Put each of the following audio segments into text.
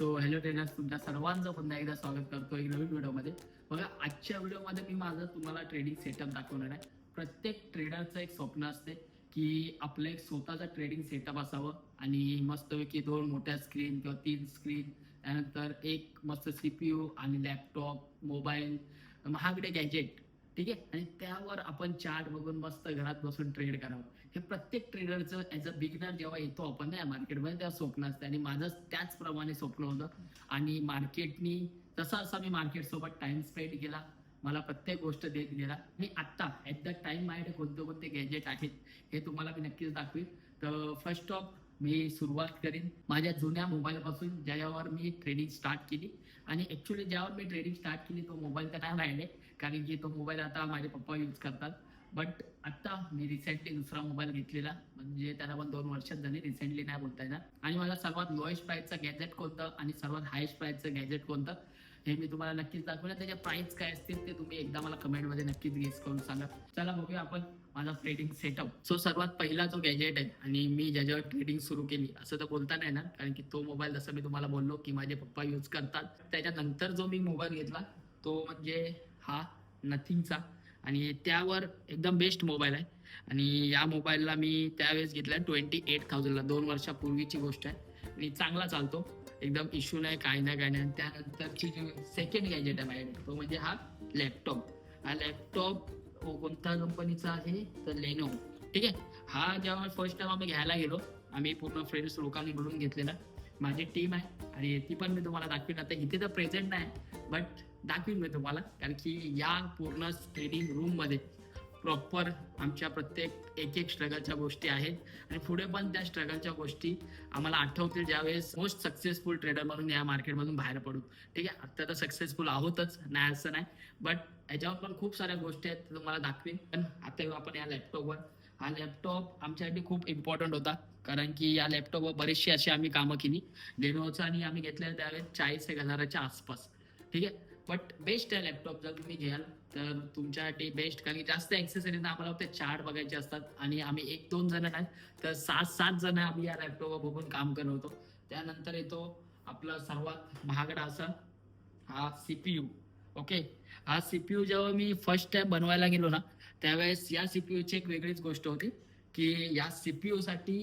So hello traders, तुमच्या सर्वांचं पुन्हा एकदा स्वागत करतो एक नवीन व्हिडिओमध्ये. बघा, आजच्या व्हिडिओमध्ये मी माझं तुम्हाला ट्रेडिंग सेटअप दाखवणार आहे. प्रत्येक ट्रेडरचं एक स्वप्न असते की आपलं एक स्वतःचा ट्रेडिंग सेटअप असावं आणि मस्तपैकी 2 मोठ्या स्क्रीन किंवा 3 स्क्रीन, त्यानंतर एक मस्त CPU आणि लॅपटॉप, मोबाईल, महागडे गॅजेट, ठीक आहे, आणि त्यावर आपण चार्ट बघून मस्त घरात बसून ट्रेड करावं. हे प्रत्येक ट्रेडरचं ॲज अ बिगिनर जेव्हा येतो आपण नाही मार्केटमध्ये, तेव्हा स्वप्न असतं आणि माझं त्याचप्रमाणे स्वप्न होतं. आणि मार्केटनी तसा मी मार्केटसोबत टाइम स्पेंड केला, मला प्रत्येक गोष्ट देत गेला. मी आत्ता ॲट द टाइम माझ्याकडे कोणते कोणते गॅजेट आहेत हे तुम्हाला मी नक्कीच दाखवीन. तर फर्स्ट ऑफ मी सुरुवात करीन माझ्या जुन्या मोबाईलपासून, ज्याच्यावर मी ट्रेडिंग स्टार्ट केली. आणि ॲक्च्युली ज्यावर मी ट्रेडिंग स्टार्ट केली तो मोबाईल तर नाही राहिले, कारण की तो मोबाईल आता माझे पप्पा यूज करतात. बट आत्ता मी रिसेंटली दुसरा मोबाईल घेतलेला, म्हणजे त्याला पण 2 वर्षात झाली, रिसेंटली नाही बोलता येणार. आणि मला सर्वात लोएस्ट प्राईसचं गॅजेट कोणतं आणि सर्वात हायेस्ट प्राईसचं गॅजेट कोणतं हे मी तुम्हाला नक्कीच दाखवलं. त्याच्या प्राइस काय असतील ते तुम्ही एकदा मला कमेंटमध्ये नक्कीच गेस करून सांगा. चला बघूया आपण माझा ट्रेडिंग सेटअप. सो सर्वात पहिला जो गॅजेट आहे आणि मी ज्याच्यावर ट्रेडिंग सुरू केली असं तर बोलता नाही ना, कारण की तो मोबाईल जसं मी तुम्हाला बोललो की माझे पप्पा यूज करतात. त्याच्यानंतर जो मी मोबाईल घेतला तो म्हणजे हा नथिंगचा, आणि त्यावर एकदम बेस्ट मोबाईल आहे. आणि या मोबाईलला मी त्यावेळेस घेतला 28,000ला, 2 वर्षापूर्वीची गोष्ट आहे. आणि चांगला चालतो, एकदम इश्यू नाही, काय नाही. त्यानंतरची जी सेकंड गॅजेट आहे माझ्याकडे तो म्हणजे हा लॅपटॉप. हा लॅपटॉप कोणत्या कंपनीचा आहे तर लेनोवो, ठीक आहे. हा जेव्हा फर्स्ट टाइम आम्ही घ्यायला गेलो, आम्ही पूर्ण फ्रेंड्स लोकांनी मिळून घेतलेला. माझी टीम आहे आणि ती पण मी तुम्हाला दाखवीन. आता इथे तर प्रेझेंट नाही बट दाखवीन मी तुम्हाला, कारण की या पूर्ण ट्रेडिंग रूममध्ये प्रॉपर आमच्या प्रत्येक एक स्ट्रगलच्या गोष्टी आहेत. आणि पुढे पण त्या स्ट्रगलच्या गोष्टी आम्हाला आठवतील ज्यावेळेस मोस्ट सक्सेसफुल ट्रेडर म्हणून या मार्केटमधून बाहेर पडू. ठीक आहे, आता तर सक्सेसफुल आहोतच, नाही असं नाही, बट याच्यावर पण खूप साऱ्या गोष्टी आहेत तुम्हाला दाखवीन. पण आता आपण या लॅपटॉपवर, हा लॅपटॉप आमच्यासाठी खूप इम्पॉर्टंट होता, कारण की या लॅपटॉपवर बरीचशी अशी आम्ही कामं केली लेनोवोचं, आणि आम्ही घेतलेलं त्यावेळेस 40,000च्या आसपास. ठीक आहे, बट बेस्ट आहे लॅपटॉप जर तुम्ही घ्याल तर तुमच्यासाठी बेस्ट, कारण की जास्त ॲक्सेसरीज आम्हाला फक्त चार्ट बघायचे असतात आणि आम्ही 1-2 जण नाही तर 7-7 जण आम्ही या लॅपटॉपवर बघून काम करत होतो. त्यानंतर येतो आपला सर्वात महागडा असा हा CPU. ओके, हा CPU जेव्हा मी फर्स्ट टाइम बनवायला गेलो ना, त्यावेळेस या CPUची एक वेगळीच गोष्ट होती की या CPU साठी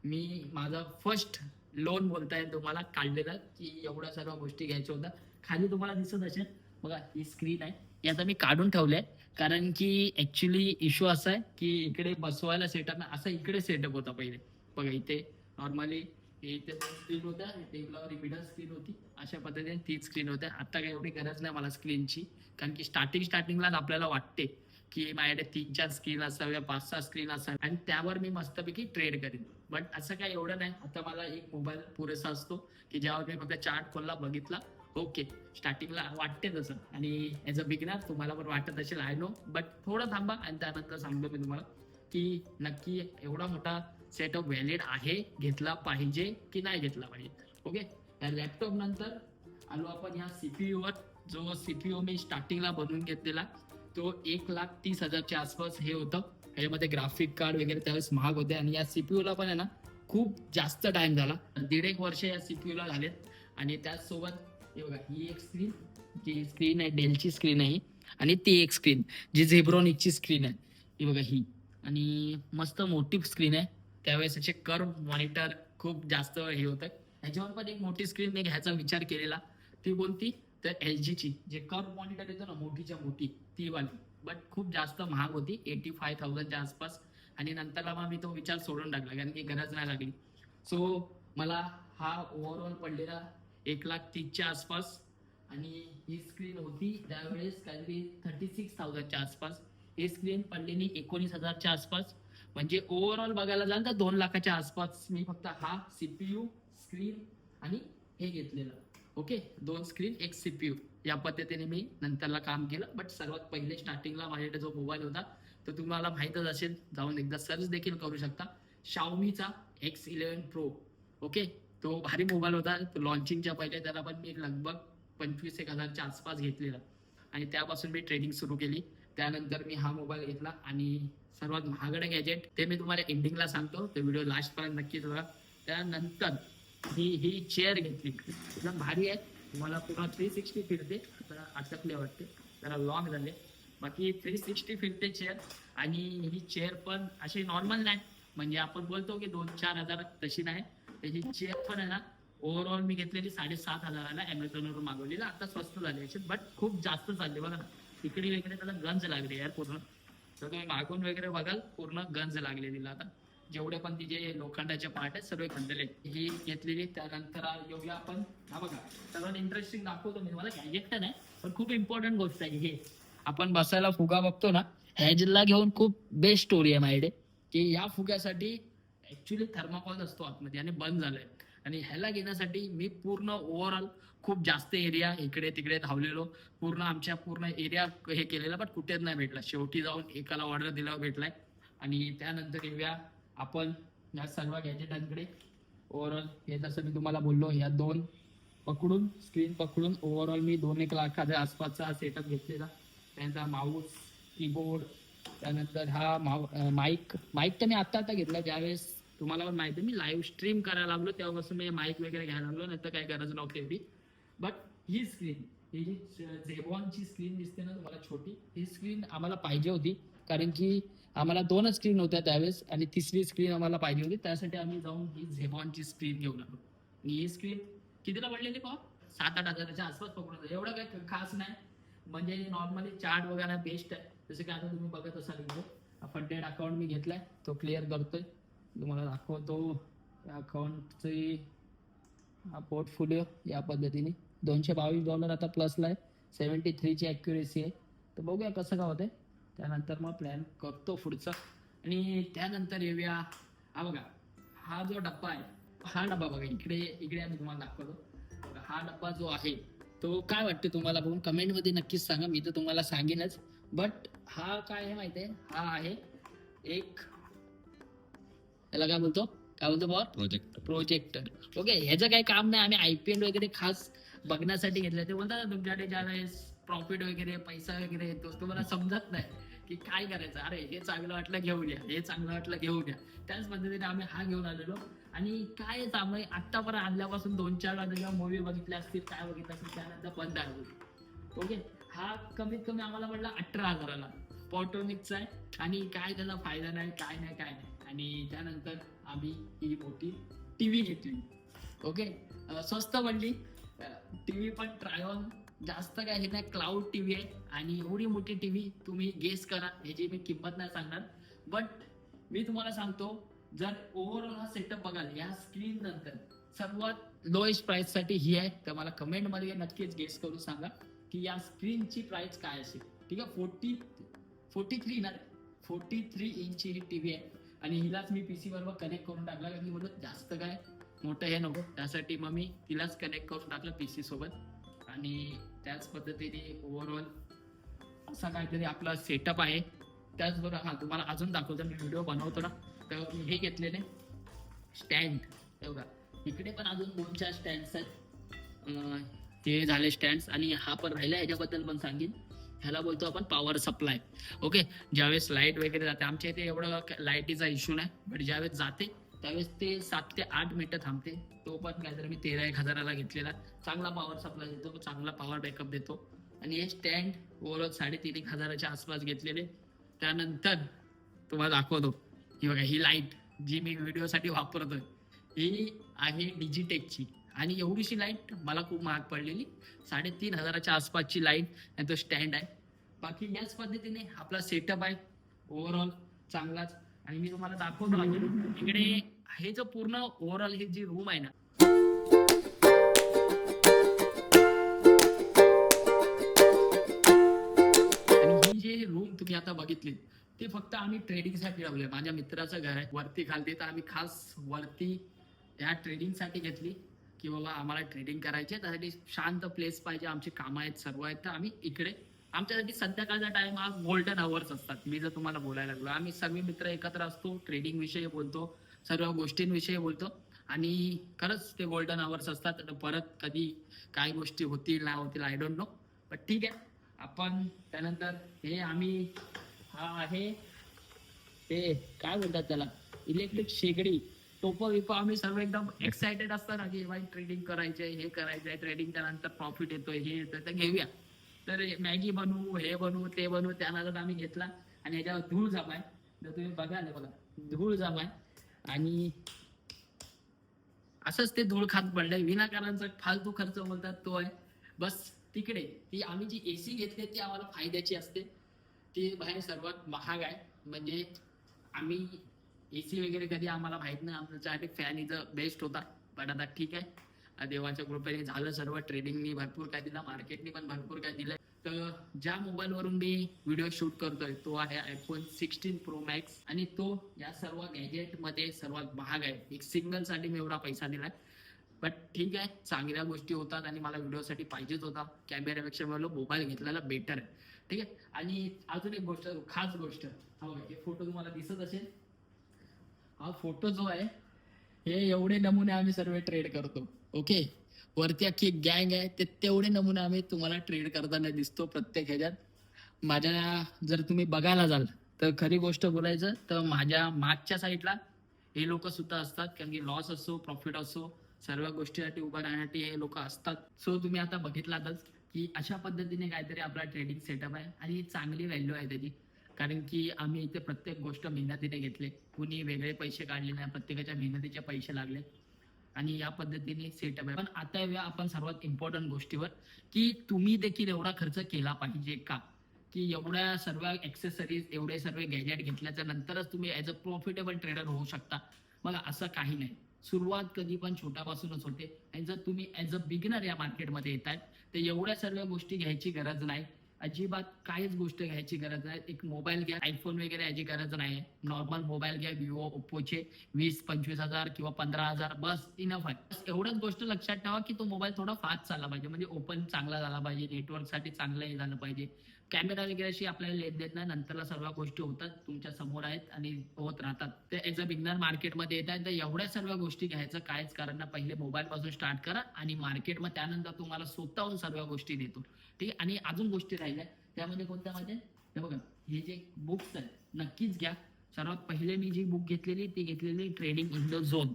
मी माझा फर्स्ट लोन बोलता येईल तुम्हाला काढलेलं, की एवढ्या सर्व गोष्टी घ्यायच्या होत्या. खाली तुम्हाला दिसत असेल बघा, ही स्क्रीन आहे, ही आता मी काढून ठेवली आहे, कारण की ऍक्च्युली इश्यू असा आहे की इकडे बसवायला सेटअप नाही, असा इकडे सेटअप होता पहिले. बघा इथे नॉर्मली इथे 2 स्क्रीन होत्या, टेबलावर रिपीटर स्क्रीन होती, अशा पद्धतीने 3 स्क्रीन होत्या. आता काही एवढी गरज नाही मला स्क्रीनची, कारण की स्टार्टिंगलाच आपल्याला वाटते की माझ्याकडे 3-4 स्क्रीन असाव्या, 5-6 स्क्रीन असाव्या आणि त्यावर मी मस्तपैकी ट्रेड करीन. बट असं काही एवढं नाही, आता मला एक मोबाईल पुरेसा असतो की ज्यावर मी फक्त चार्ट खोलला, बघितला, ओके. स्टार्टिंगला वाटते तसं, आणि ॲज अ बिगिनर तुम्हाला पण वाटत असेल, आय नो, बट थोडं थांबा आणि त्यानंतर सांगतो मी तुम्हाला की नक्की एवढा मोठा सेटअप व्हॅलिड आहे, घेतला पाहिजे की नाही घेतला पाहिजे. ओके, या लॅपटॉप नंतर आलो आपण या CPUवर. जो CPU मी स्टार्टिंगला बनवून घेतलेला तो 1,30,000च्या आसपास हे होतं. ह्याच्यामध्ये ग्राफिक कार्ड वगैरे त्यावेळेस महाग होते, आणि या CPUला पण आहे ना खूप जास्त टाइम झाला, 1.5 वर्ष या CPUला झालेत. आणि त्याचसोबत हे बघा, ही एक स्क्रीन, जी स्क्रीन आहे डेलची स्क्रीन आहे ही, आणि ती एक स्क्रीन जी झेब्रॉनिकची स्क्रीन आहे, ही बघा ही. आणि मस्त मोठी स्क्रीन आहे, त्यावेळेस असे कर्व मॉनिटर खूप जास्त हे होतं. ह्याच्यावर पण एक मोठी स्क्रीन मी घ्यायचा विचार केलेला, ती कोणती तर LGची, जे कर्व मॉनिटर येतो ना मोठीच्या मोठी, ती वाली, बट खूप जास्त महाग होती, 85,000च्या आसपास. आणि नंतरला मग मी तो विचार सोडून टाकला, कारण की गरज नाही लागली. सो मला हा ओव्हरऑल पडलेला 1,30,000च्या आसपास. आणि ही स्क्रीन होती त्यावेळेस काहीतरी 36,000च्या आसपास. ही स्क्रीन पडलेली 19,000च्या आसपास. म्हणजे ओव्हरऑल बघायला जाल तर 2 लाखाच्या आसपास मी फक्त हा CPU, स्क्रीन आणि हे घेतलेलं. ओके, 2 स्क्रीन 1 CPU, या पद्धतीने मी नंतरला काम केलं. बट सर्वात पहिले स्टार्टिंगला माझ्याकडे जो मोबाईल होता तो तुम्हाला माहीतच असेल, जाऊन एकदा सर्च देखील करू शकता, Xiaomiचा X11 Pro. ओके, तो भारी मोबाईल होता. लॉन्चिंगच्या पहिले त्याला पण मी लगभग 25,000च्या आसपास घेतलेला, आणि त्यापासून मी ट्रेडिंग सुरू केली. त्यानंतर मी हा मोबाईल घेतला, आणि सर्वात महागडं गॅजेट ते मी तुम्हाला एंडिंगला सांगतो, ते व्हिडिओ लास्टपर्यंत नक्कीच बघा. त्यानंतर ही चेअर घेतली एकदम भारी आहे. तुम्हाला पूर्ण 360 फिरते. जरा अटकले वाटते, जरा लॉंग झाले. बाकी 360 फिरते चेअर. आणि ही चेअर पण अशी नॉर्मल नाही, म्हणजे आपण बोलतो की 2-4 हजार तशी नाही. त्याची चेअर पण आहे ना, ओव्हरऑल मी घेतलेली 7,500ला अमेझॉनवरून मागवलेली. आता स्वस्त झाली बट खूप जास्त चालले बघा ना. तिकडे वगैरे त्याला गंज लागली यार पूर्ण. तर तुम्ही मागून वगैरे बघाल पूर्ण गंज लागलेली आता. जेवढे पण तिचे लोखंडाचे पार्ट आहेत सर्व खंदले ही घेतलेली. त्यानंतर येऊया आपण, हा बघा सगळं इंटरेस्टिंग दाखवतो मी मला. गॅजेट नाही पण खूप इम्पॉर्टंट गोष्ट आहे हे. आपण बसायला फुगा बघतो ना, ह्याला घेऊन खूप बेस्ट स्टोरी आहे माझ्याकडे. की या फुग्यासाठी ऍक्च्युली थर्माकॉल असतो आतमध्ये आणि बंद झालाय. आणि ह्याला घेण्यासाठी मी पूर्ण ओव्हरऑल खूप जास्त एरिया इकडे तिकडे धावलेलो. पूर्ण आमच्या पूर्ण एरिया हे केलेला बट कुठेच नाही भेटला. शेवटी जाऊन एकाला ऑर्डर दिल्यावर भेटलाय. आणि त्यानंतर येऊया आपण या सर्व गॅजेटांकडे. ओव्हरऑल हे जसं मी तुम्हाला बोललो, या 2 पकडून स्क्रीन पकडून ओव्हरऑल मी 2-1 लाखाच्या आसपासचा सेटअप घेतलेला. त्यांचा माऊस, कीबोर्ड, त्यानंतर हा माईक तर मी आता घेतला. ज्यावेळेस तुम्हाला पण माहिती आहे मी लाईव्ह स्ट्रीम करायला लागलो तेव्हापासून मी माईक वगैरे घ्यायला लागलो, नाही तर काही गरज नव्हती एवढी. बट ही स्क्रीन, ही जी झेबॉनची स्क्रीन दिसते ना तुम्हाला छोटी, ही स्क्रीन आम्हाला पाहिजे होती. कारण की आम्हाला 2च स्क्रीन होत्या त्यावेळेस आणि तिसरी स्क्रीन आम्हाला पाहिजे होती. त्यासाठी आम्ही जाऊन ही झेबॉनची स्क्रीन घेऊन आलो. आणि ही स्क्रीन कितीला पडलेली पहा, 7-8 हजाराच्या आसपास पकडून. एवढं काही खास नाही, म्हणजे नॉर्मली चार्ट वगैरे बेस्ट आहे. जसं की आता तुम्ही बघत असाल इकडे फंडेड अकाउंट मी घेतलाय, तो क्लिअर करतोय. तुम्हाला दाखवतो अकाउंटची पोर्टफोलिओ या पद्धतीने. $222 आता प्लसला आहे. 73ची ॲक्युरेसी आहे. तर बघूया कसं काय होतंय. त्यानंतर मग प्लॅन करतो पुढचा. आणि त्यानंतर येऊया, हा बघा हा जो डब्बा आहे, हा डब्बा बघा इकडे इकडे आम्ही तुम्हाला दाखवतो. बघा, हा डब्बा जो आहे तो काय वाटते तुम्हाला बघून कमेंटमध्ये नक्कीच सांगा. मी तर तुम्हाला सांगेनच. बट हा काय आहे माहिती आहे, हा आहे एक, त्याला काय बोलतो बॉ, प्रोजेक्टर. ओके, ह्याचं काही काम नाही. आम्ही IPL वगैरे खास बघण्यासाठी घेतलं. ते बोलतात ना तुमच्याकडे ज्यावेळेस प्रॉफिट वगैरे पैसा वगैरे येतो तुम्हाला समजत नाही की काय करायचं. अरे हे चांगलं वाटलं घेऊन या, हे चांगलं वाटलं घेऊन या. त्याच पद्धतीने आम्ही हा घेऊन आलेलो. आणि काय चांगलं आत्तापर्यंत आणल्यापासून 2-4 वेळा मूवी बघितल्या असतील, काय बघितलं असेल, त्यानंतर बंद आहे. ओके, हा कमीत कमी आम्हाला पडला 18,000ला. पॉटोनिकचा आहे आणि काय त्याचा फायदा नाही, काय नाही. आणि त्यानंतर आम्ही ही मोठी टीव्ही घेतली. ओके, स्वस्त पडली टीव्ही, पण ट्रायऑन जास्त काय हे नाही, क्लाउड टीव्ही आहे. आणि एवढी मोठी टीव्ही तुम्ही गेस करा, ह्याची मी किंमत नाही सांगणार. बट मी तुम्हाला सांगतो, जर ओव्हरऑल हा सेटअप बघाल या स्क्रीन नंतर सर्वात लोएस्ट प्राइस साठी ही आहे. तर मला कमेंट मध्ये नक्कीच गेस करून सांगा की या स्क्रीनची प्राइस काय असेल. ठीक आहे, 43 इंची ही टीव्ही आहे. आणि हिलाच मी PC बरोबर कनेक्ट करून टाकला, कारण की म्हणलं जास्त काय मोठं हे नको, त्यासाठी मग मी तिलाच कनेक्ट करून टाकलं PC सोबत. आणि त्याच पद्धतीने ओव्हरऑल असा काहीतरी आपला सेटअप आहे. त्याचबरोबर हा तुम्हाला अजून दाखवतो, मी व्हिडिओ बनवतो ना, तर मी हे घेतलेले स्टँड. एवढा इकडे पण अजून 2-4 स्टँड्स आहेत. ते झाले स्टँड्स. आणि हा पण राहिला, ह्याच्याबद्दल पण सांगेन. ह्याला बोलतो आपण पॉवर सप्लाय. ओके, ज्यावेळेस लाईट वगैरे जाते, आमच्या इथे एवढं लाईटीचा इश्यू नाही, बट ज्यावेळेस जाते त्यावेळेस ते 7 ते 8 मिनिटं थांबते. तो पण काहीतरी मी 13-1 हजाराला घेतलेला. चांगला पॉवर सप्लाय देतो, चांगला पॉवर बॅकअप देतो. आणि हे स्टँड ओव्हरऑल 3.5-1 हजाराच्या आसपास घेतलेले. त्यानंतर तुम्हाला दाखवतो, ही बघा ही लाईट जी मी व्हिडिओसाठी वापरतोय, ही आहे डिजिटेकची. आणि एवढीशी लाईट मला खूप महाग पडलेली, 3.5 हजाराच्या आसपासची लाईट आणि तो स्टँड आहे. बाकी याच पद्धतीने आपला सेटअप आहे ओव्हरऑल चांगलाच. आणि मी तुम्हाला दाखवतो इकडे हे जो पूर्ण ओव्हरऑल ही जी रूम आहे ना, आणि ही जी रूम तुम्ही आता बघितली, ते फक्त आम्ही ट्रेडिंगसाठी लावले. माझ्या मित्राचं घर आहे वरती खालती, तर आम्ही खास वरती या ट्रेडिंगसाठी घेतली. की बाबा आम्हाला ट्रेडिंग करायची आहे, त्यासाठी शांत प्लेस पाहिजे, आमची कामं आहेत सर्व आहेत, तर आम्ही इकडे. आमच्यासाठी संध्याकाळचा टाइम हा गोल्डन अवर्स असतात. मी जर तुम्हाला बोलायला लागलो, आम्ही सर्व मित्र एकत्र असतो, ट्रेडिंग विषयी बोलतो, सर्व गोष्टींविषयी बोलतो. आणि खरंच ते गोल्डन अवर्स असतात. परत कधी काय गोष्टी होतील नाही होतील आय डोंट नो, पण ठीक आहे. आपण त्यानंतर हे आम्ही, हा आहे ते काय बोलतात त्याला, इलेक्ट्रिक शेगडी. टोपं विपं आम्ही सर्व एकदम एक्साइटेड असतो ना की बाई ट्रेडिंग करायचंय, हे करायचंय, ट्रेडिंगच्या नंतर प्रॉफिट येतोय, हे येतोय, तर घेऊया. तर मॅगी बनवू, हे बनवू, ते बनवू, त्यानंतर आम्ही घेतला आणि ह्याच्यावर धूळ जमाय. तर तुम्ही बघाल बघा, धूळ जमाय आणि असंच ते धूळ खात पडलंय. विनाकारांचा फालतू खर्च बोलतात तो आहे. बस तिकडे ती आम्ही जी एसी घेतली ती आम्हाला फायद्याची असते. ती बाहेर सर्वात महाग आहे. म्हणजे आम्ही एसी वगैरे कधी आम्हाला माहित नाही, आमच्यासाठी फॅन इथं बेस्ट होता. पण आता ठीक आहे, देवाच्या कृपेने झालं सर्व. ट्रेडिंगनी भरपूर काय दिला, मार्केटनी पण भरपूर काय दिलंय. तर ज्या मोबाईलवरून मी व्हिडिओ शूट करतोय तो आहे आयफोन 16 प्रो मॅक्स आणि तो या सर्व गॅजेट मध्ये सर्वात महाग आहे. एक सिंगल साठी मी एवढा पैसा दिलाय. बट ठीक आहे, चांगल्या गोष्टी होतात आणि मला व्हिडिओसाठी पाहिजेच होता. कॅमेऱ्यापेक्षा मला मोबाईल घेतलेला बेटर आहे. ठीक आहे. आणि अजून एक गोष्ट, खास गोष्ट, हा बघा, हे फोटो तुम्हाला दिसत असेल. हा फोटो जो आहे, हे एवढे नमुने आम्ही सर्व ट्रेड करतो. ओके, वरती अख्खी गँग आहे, ते तेवढे नमुने आम्ही तुम्हाला ट्रेड करताना दिसतो प्रत्येक ह्याच्यात. माझ्या जर तुम्ही बघायला जाल तर खरी गोष्ट बोलायचं तर माझ्या मागच्या साईडला हे लोक सुद्धा असतात. कारण की लॉस असो, प्रॉफिट असो, सर्व गोष्टीसाठी उभं राहण्यासाठी हे लोक असतात. सो तुम्ही आता बघितलातच की अशा पद्धतीने काहीतरी आपला ट्रेडिंग सेटअप आहे आणि चांगली व्हॅल्यू आहे त्याची. कारण की आम्ही इथे प्रत्येक गोष्ट मेहनतीने घेतले, कुणी वेगळे पैसे काढले नाही, प्रत्येकाच्या मेहनतीचे पैसे लागले आणि या पद्धतीने सेटअप आहे. पण आता येऊया आपण सर्वात इम्पॉर्टंट गोष्टीवर, की तुम्ही देखील एवढा खर्च केला पाहिजे का? की एवढ्या सर्व ऍक्सेसरीज, एवढे सर्व गॅजेट घेतल्याच्या नंतरच तुम्ही ऍज अ प्रॉफिटेबल ट्रेडर होऊ शकता. मला असं काही नाही. सुरुवात कधी पण छोट्यापासूनच होते आणि जर तुम्ही ऍज अ बिगिनर या मार्केटमध्ये येताय तर एवढ्या सर्व गोष्टी घ्यायची गरज नाही. अजिबात काहीच गोष्ट घ्यायची गरज नाही. एक मोबाईल घ्या, आयफोन वगैरे याची गरज नाही. नॉर्मल मोबाईल घ्या, विवो, ओप्पोचे 20-25 हजार किंवा 15,000 बस इनफ आहे. बस एवढंच गोष्ट लक्षात ठेवा की तो मोबाईल थोडा फास्ट चालला पाहिजे, म्हणजे ओपन चांगला झाला पाहिजे, नेटवर्क साठी चांगलं हे झालं पाहिजे. कॅमेरा वगैरेशी आपल्याला लेत देत नाही, नंतरला सर्व गोष्टी होतात, तुमच्या समोर आहेत आणि होत राहतात. ते एज अ बिगनर मार्केटमध्ये येत आहेत तर एवढ्या सर्व गोष्टी घ्यायचं काहीच कारण नाही. पहिले मोबाईल पासून स्टार्ट करा आणि मार्केटमध्ये त्यानंतर तुम्हाला स्वतःहून सर्व गोष्टी देतो. ठीक आहे. आणि अजून गोष्टी राहिल्या त्यामध्ये कोणत्या माहिती, हे बघा, हे जे बुक्स आहेत नक्कीच घ्या. सर्वात पहिले मी जी बुक घेतलेली ती घेतलेली trading in the zone.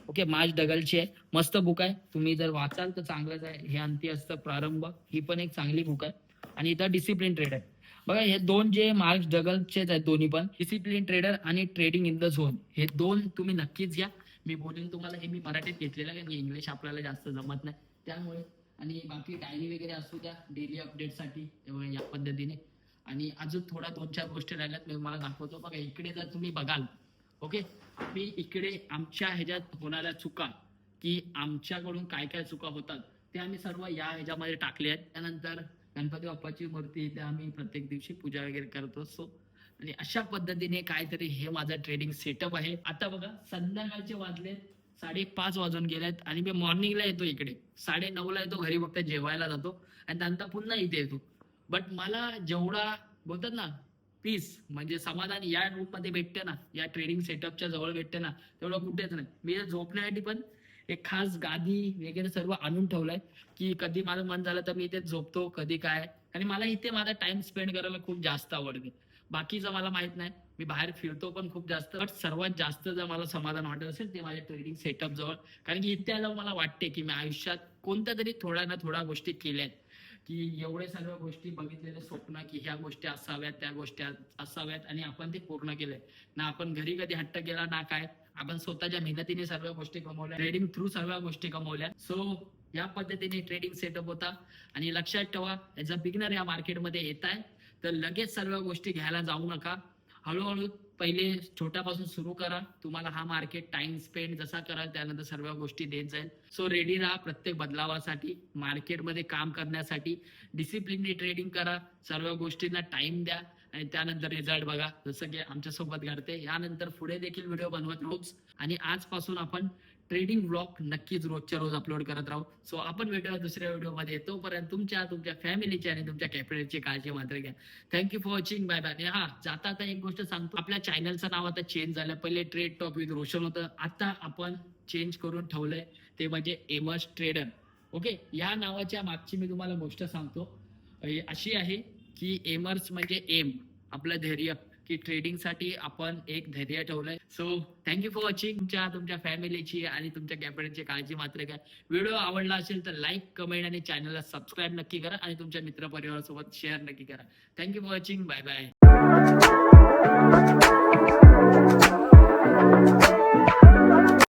Okay, March डगलची आहे, मस्त बुक आहे. तुम्ही जर वाचाल तर चांगलंच आहे. हे अंती असतं प्रारंभ, ही पण एक चांगली बुक आहे. आणि इथं डिसिप्लिन ट्रेड आहे. बघा, हे दोन जे मार्क्स डगलचेच आहेत दोन्ही पण, डिसिप्लिन ट्रेडर आणि ट्रेडिंग इन द झोन, हे दोन तुम्ही नक्कीच घ्या. मी बोलेन तुम्हाला, हे मी मराठीत घेतलेलं आहे, इंग्लिश आपल्याला जास्त जमत नाही त्यामुळे. आणि बाकी डायरी वगैरे असू द्या डेली अपडेटसाठी या पद्धतीने. आणि अजून थोडा 2-4 गोष्टी राहिल्यात मी मला दाखवतो. बघा, इकडे जर तुम्ही बघाल, ओके, मी इकडे आमच्या ह्याच्यात होणाऱ्या चुका, की आमच्याकडून काय काय चुका होतात ते आम्ही सर्व या ह्याच्यामध्ये टाकले आहेत. त्यानंतर गणपती बाप्पाची मूर्ती इथे आम्ही प्रत्येक दिवशी पूजा वगैरे करत असतो. आणि अशा पद्धतीने काहीतरी हे माझा ट्रेडिंग सेटअप आहे. आता बघा, संध्याकाळचे वाजले 5:30 वाजून गेलेत आणि मी मॉर्निंगला येतो इकडे, 9:30ला येतो घरी, फक्त जेवायला जातो आणि त्यानंतर पुन्हा इथे येतो. बट मला जेवढा बोलतात ना पीस, म्हणजे समाधान या रूम मध्ये भेटते ना, या ट्रेडिंग सेटअपच्या जवळ भेटते ना, तेवढं कुठेच नाही. मी झोपण्यासाठी पण एक खास गादी वगैरे सर्व आणून ठेवलंय, की कधी माझं मन झालं तर मी इथे झोपतो, कधी काय. आणि मला इथे माझा टाइम स्पेंड करायला खूप जास्त आवडते. बाकीचं मला माहित नाही, मी बाहेर फिरतो पण खूप जास्त, बट सर्वात जास्त जर मला समाधान वाटत असेल ते माझ्या ट्रेडिंग सेटअप जवळ. कारण की इथे आल्यावर मला वाटते की मी आयुष्यात कोणत्या तरी थोड्या ना थोड्या गोष्टी केल्यात, की एवढे सर्व गोष्टी बघितलेले स्वप्न, की ह्या गोष्टी असाव्यात, त्या गोष्टी असाव्यात, आणि आपण ते पूर्ण केलंय ना. आपण घरी कधी हट्ट केला ना काय, आपण स्वतःच्या मेहनतीने सर्व गोष्टी कमवल्या, ट्रेडिंग थ्रू सर्व गोष्टी कमवल्या. सो या पद्धतीने ट्रेडिंग सेटअप होता. आणि लक्षात ठेवा, ऍज अ बिगनर या मार्केटमध्ये येत आहे तर लगेच सर्व गोष्टी घ्यायला जाऊ नका. हळूहळू पहिले छोट्यापासून सुरू करा. तुम्हाला हा मार्केट टाइम स्पेंड जसा कराल त्यानंतर सर्व गोष्टी देत जाईल. सो रेडी राहा प्रत्येक बदलावासाठी, मार्केटमध्ये काम करण्यासाठी. डिसिप्लिनली ट्रेडिंग करा, सर्व गोष्टींना टाइम द्या आणि त्यानंतर रिझल्ट बघा, जसं की आमच्या सोबत घडते. यानंतर पुढे देखील व्हिडिओ बनवत राहूच आणि आजपासून आपण ट्रेडिंग ब्लॉग नक्कीच रोजच्या रोज अपलोड करत राहू. सो आपण भेटूया दुसऱ्या व्हिडिओमध्ये. तोपर्यंत तुमच्या फॅमिलीची आणि तुमच्या कॅपिटलची काळजी मात्र घ्या. Thank you for watching. Bye bye. हा, जाता आता एक गोष्ट सांगतो, आपल्या चॅनलचं नाव आता चेंज झालं. पहिले ट्रेड टॉक विथ रोशन होतं, आता आपण चेंज करून ठेवलंय, ते म्हणजे एमर्स ट्रेडर. ओके, या नावाच्या मागची मी तुम्हाला गोष्ट सांगतो. अशी आहे की एमर्स म्हणजे एम, आपलं धैर्य, की ट्रेडिंगसाठी आपण एक धैर्य ठेवलंय. So thank you for watching. तुमच्या फॅमिलीची आणि तुमच्या कॅम्पेनची काळजी मात्र घ्या. व्हिडिओ आवडला असेल तर लाईक, कमेंट आणि चॅनलला सबस्क्राईब नक्की करा आणि तुमच्या मित्रपरिवारासोबत शेअर नक्की करा. Thank you for watching. Bye bye.